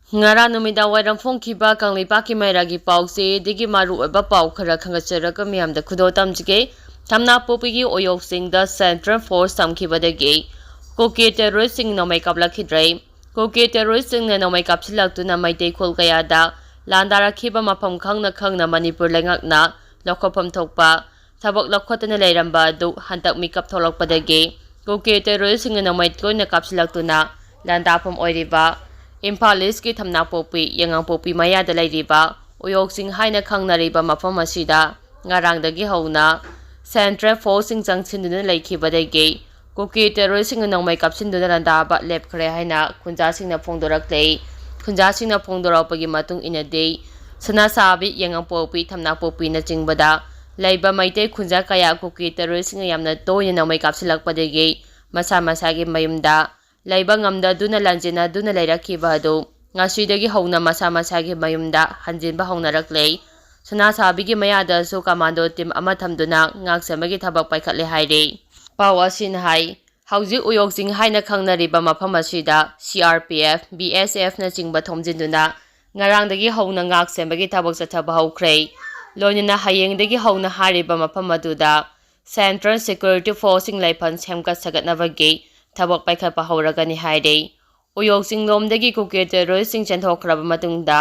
Ngara numida wairam phongkhiba kanglipaki mairagi pause digi maru oiba pau khara khangatcharaga miyamda khudo tamjige thamna popigi oyoksinda Central Force tamkhibadagi koke terrorist sing nomai kaplakhidrai koke terrorist sing nomai kapsilaktuna maitei kholkayada landarakhiba mafam khangna Manipur lengakna lokhopam thokpa thabak lokhotana leiramba du hantak mikap tholokpadagi koke terrorist sing nomai tloina kapsilaktuna landapam oiriba Imphal Eastki thamna popi yangang popi mayada leiriba uyoksing haina khangnariba mafam asida ngarangdagi hauna Central Forcing changchinduna leikhibadagi koke terroristing nongmai kapsinduna landaba lepkhre haina khunjasingna phongdoraklei khunjasingna phongdorakpagi matung inade sanasabi yangang popi thamna popi na chingbada leiba maitei khunja kaya koke terroristing yamna toina nongmai kapsilakpadagi masa masagi mayumda Laiba ngamda duna lanjina duna leirakhiba adu ngasidagi hauna masa masagi mayumda hanjinba haunaraklei sana sabigi mayada su commando team ama thamduna ngaksamagi thabak paikhatle haire pawasin hai hauji uyoksing haina khangnariba mafam asida CRPF BSF na chingba thomjinduna ngarangdagi hauna ngaksambagi thabak chathaba haukrei loinina hayengdagi hauna hariba mafam aduda Central Security Forcing laifan semka sagatnabagi Thabak paikhatpa hauragani haidei uyoksing lomdagi koke terroristing chenthokraba matungda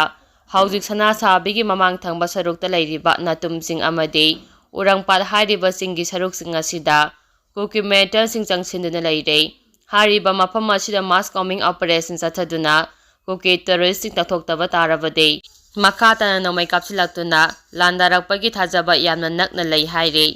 haujik sana sabigi mamang thangba sarukta leiriba natumsing amadi urangpat hariba singgi saruksing asida koke metal sing changsinduna leirei hariba mafam asida mass combing operation chathaduna koke terroristing takhoktaba tarabade makhatana nomai kapsilaktuna landarakpagi thajaba yamna nakna lei hairei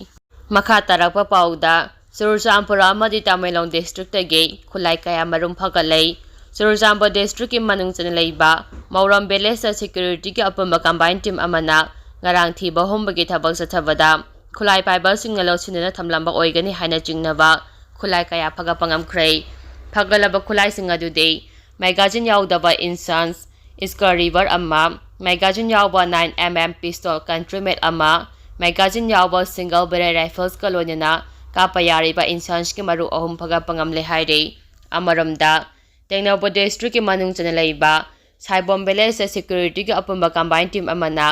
makatarakpa pauda Surjampura amadi Tamenglong district tagi khulai kaya marum phagalei Surjampur district ki manungchana leiba Mauram village security ki apumba combined team amana ngarang thiba hombagi thabak sathabada khulai paiba singalo sinana thamlamba oigani haina chingnaba khulai kaya phaga pangamkhrei phagalaba khulai singadu de magazine yaudaba instance iska river amma magazine yauba 9mm pistol countrymate amma magazine yauba single barrel rifles kalonina Kapayariba instance ki maru ahum phaga pangamle haire amaramda Tengnaupa district ki manung chanalaiba Saibom village security ki apumba combined team amana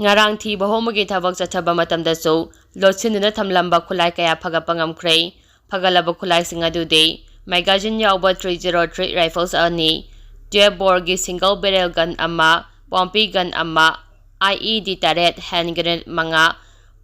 ngarang thiba homagi thabak chathaba matamda so lotsinuna thamlamba khulai kaya phaga pangamkhrei phagalaba khulai singadu de magazine yauba 303 rifles ani 12 bore gi single barrel gun amma pompi gun amma IED turret hand grenade manga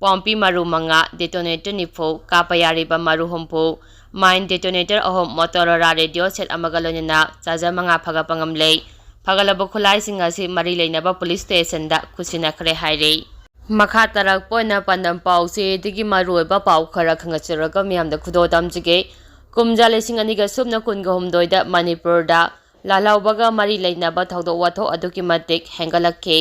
Pompi maru manga detonator nifo kapayariba maru hompo mine detonator ahom Motorola radio set amagalonina chaja manga phaga pangamlei phagalaba khulai singasi mari leinaba police station da khusina khre haire makha tarak poina pandam pause digi maru ba pau khara khangacharaga miyamda khudo tamjige kumja lesing aniga subna kunga homdoida Manipur da lalhoubaga mari leinaba thoudok wathok adukki matik hengtlkhi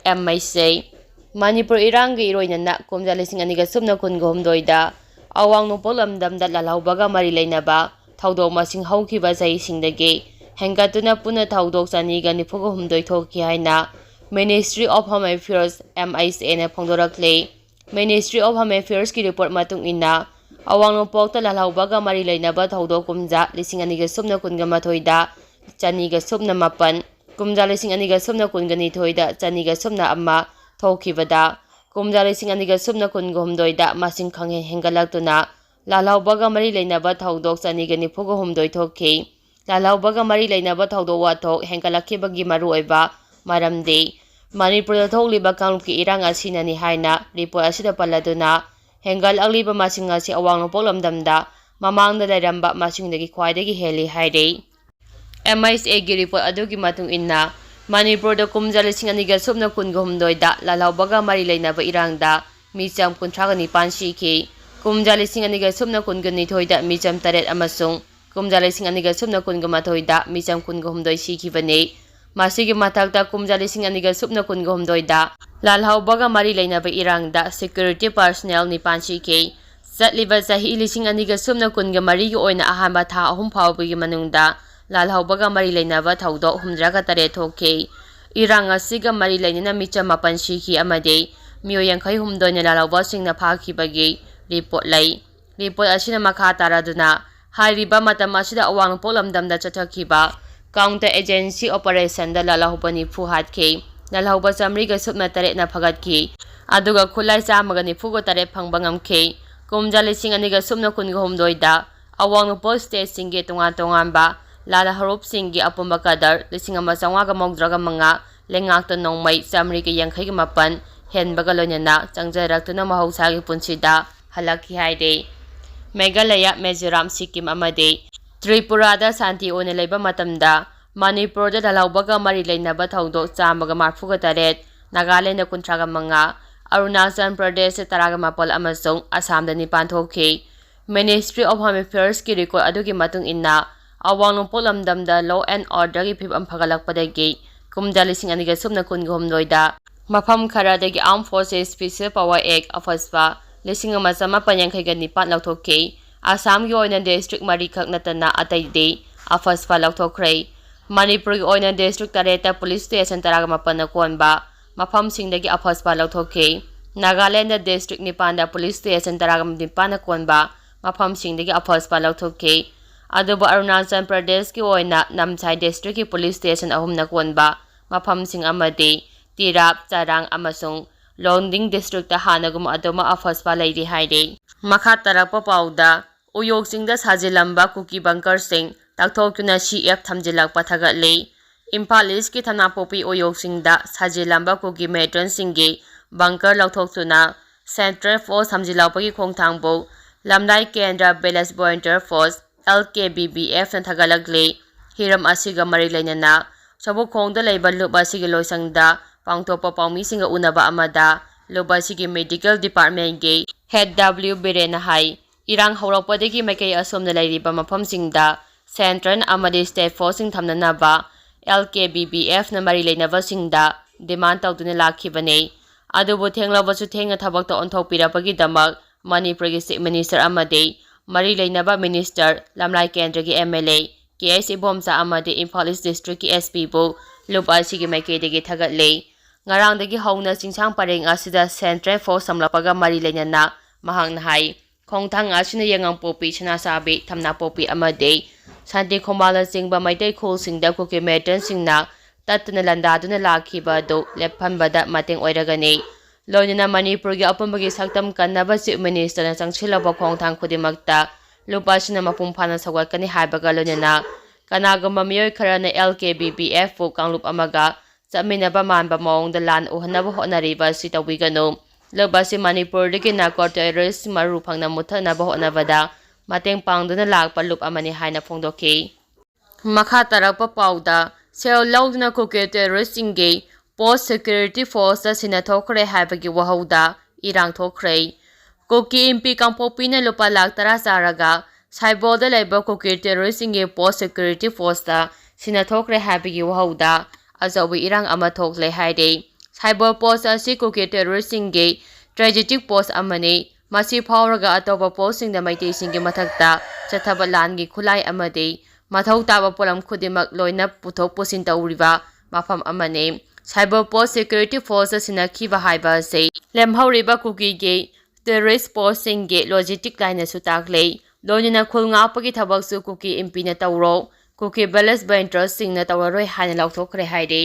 MHA Manipur irangi iroinana kumja lesing aniga subna kunga homdoida awang nopol amdamda lalhoubaga mari leinaba thoudok masing haukiba jai singdagi hengatuna puna thoudok chaniga nifuga homdoi thoki haina Ministry of Home Affairs MHA na phongdoraklei Ministry of Home Affairs ki report matung ina awang nopokta lalhoubaga mari leinaba thoudok kumja lesing aniga subna kunga mathoida chaniga subna mapan kumja lesing aniga subna kunga nithoida chaniga subna amma Thokibada kumja lesing aniga subna kunga homdoida masing khanghe hengalaktuna lalhoubaga mari leinaba thoudok chaniga nifuga homdoi thoki lalhoubaga mari leinaba thoudok wathok hengtlkhi maru oiba maramde Manipur thokliba kangluki irang asinani haina report asida paladuna hengal agliba masing asi awang nopoklamdamda mamangda lairamba masingdagi khwaidagi heli haire MHA gi report adugi matung inna Manipur da kumja lesing aniga subna kunga homdoida lalhoubaga mari leinaba irangda micham 39 siki kumja lesing aniga subna kunga nithoida micham 8 amasung kumja lesing aniga subna kunga mathoida micham kunga homdoi sikibane masigi mathakta kumja lesing aniga subna kunga homdoida lalhoubaga mari leinaba irangda security personnel 9 siki Satliba sahi lising aniga subna kunga mari gi oina ahamba tha ahum phawbagi manungda lalhoubaga mari leinaba thoudok humdraga tare thoki irang asiga mari leinina micha mapan siki amade mio yankhai humdoina lalhouba singna phakibagi report lai report asina makha taraduna hariba matam asida awang polamdamda chathakiba counter agency operation दा lalhouba निफु हाटखी lalhouba चामरीगा Supna तरेटना फगतखी अदुगा खुलाई चामगा निफुगा तरेट फंगबा ngamखी kumja lising aniga sumna kunga humdoida awang post state singi tunga tongamba lala harup singi apumba kadar lising ama sangwaga mogdraga manga lengak to nongmai samri ke yangkhai ga mapan hen baga lonyana changjarak tuna mahausa gi punsida halaki haide Meghalaya Mizoram Sikkim amade Tripura da santi one leiba matamda Manipur da lalhouba ga mari leinaba thoudok chamaga marfuga taret Nagaland da kuntraga manga Arunachal Pradesh taraga mapol amasung Assam da nipan thokhi Ministry of Home Affairs ki record aduki matung inna awang lungpol lamdam da law and order gi phib amphagalakpadagi kumja lising aniga sumna kunga humdoida mafam khara dagi Armed Forces Special Power Act afaspa lising ama sama panyankhai ga nipat lauthokhi Assam gi oina district mari khak natana atai de afaspa lauthokhrei Manipur gi oina district tareta police station taraga mapana konba mafam singdagi afaspa lauthokhi Nagaland district nipanda police station taraga nipana konba mafam singdagi afaspa lauthokhi aduba Arunachal Pradesh ki oina Namchai district ki police station ahum na konba mafam sing amadi Tirap Charang amasung Longding district ta hanagum aduma afaspa lairi haide makha tarakpa pauda uyok singda sajilamba kuki bunker sing takthokuna CF thamjilak pathagatli Imphal East ki thana popi uyok singda sajilamba kuki metron singi bunker lauthokuna Central Force thamjilapagi khongthangbo lamdai kendra balance volunteer force LKBBF na thagalagli hiram asiga mari lainana sabuk khongda leiba luba sigi loisangda pangtopa paumi singa unaba amada luba sigi medical department ge head W Birena hai irang haurakpadagi maikei asomna leiriba mafam singda central amadi state force sing thamnanaba LKBBF na mari lainaba singda demand tawduna lakhibane adubu thenglabasu thenga thabakta onthokpirapagi damak Manipur gi chief minister amadi mari leinaba minister lamlai kendra gi MLA KS Ibomsa amadi Imphal East district ki SP bu lupa sigi maikei degi thagatle ngarang degi hauna chingsang pareng asida central force samlapaga mari leinana mahang hai khongthang asina yangang popi chana sabi thamna popi amade santi khomala singba maitai khol singda kuki metan singna tatna landa duna lakhiba do lephanbada mateng oiragani loinana Manipur gi apumbagi saktam kannaba chief minister na changchilaba khongthang khudimakta lupasina mapum phana sawakani haibaga loinana kanagamba miyoi kharana LKBBF fu kanglup amaga chaminaba manba maungda lan uhanaba honariba sitawigano lobasi Manipur dagi narco terrorist maru phangna muthanaba honabada mateng pangduna lakpa lup amani haina phongdokhi makha tarakpa pauda sel laudna kuke terrorist inge post security force sinathokre haibagi wahauda irang thokhrei koki MP kampopina lupa lakh tara charaga saiboda leiba koki terrorist inge post security force da sinathokre haibagi wahauda azawi irang ama thokle haide cyber post asi koki terrorist inge strategic post amani masi phawraga atoba post sing da maitei singi mathakta chathaba langi khulai amadi mathau taba polam khudimak loina puthok pusin tawriba mafam amani cyber post security force sinakhi ba haiba se lemhauriba kuki ge terrorist post singe logistic line su takle loina khulnga pagi thabak su kuki MP na tawro kuki balance by interest sing na tawroi hana lauthokre haide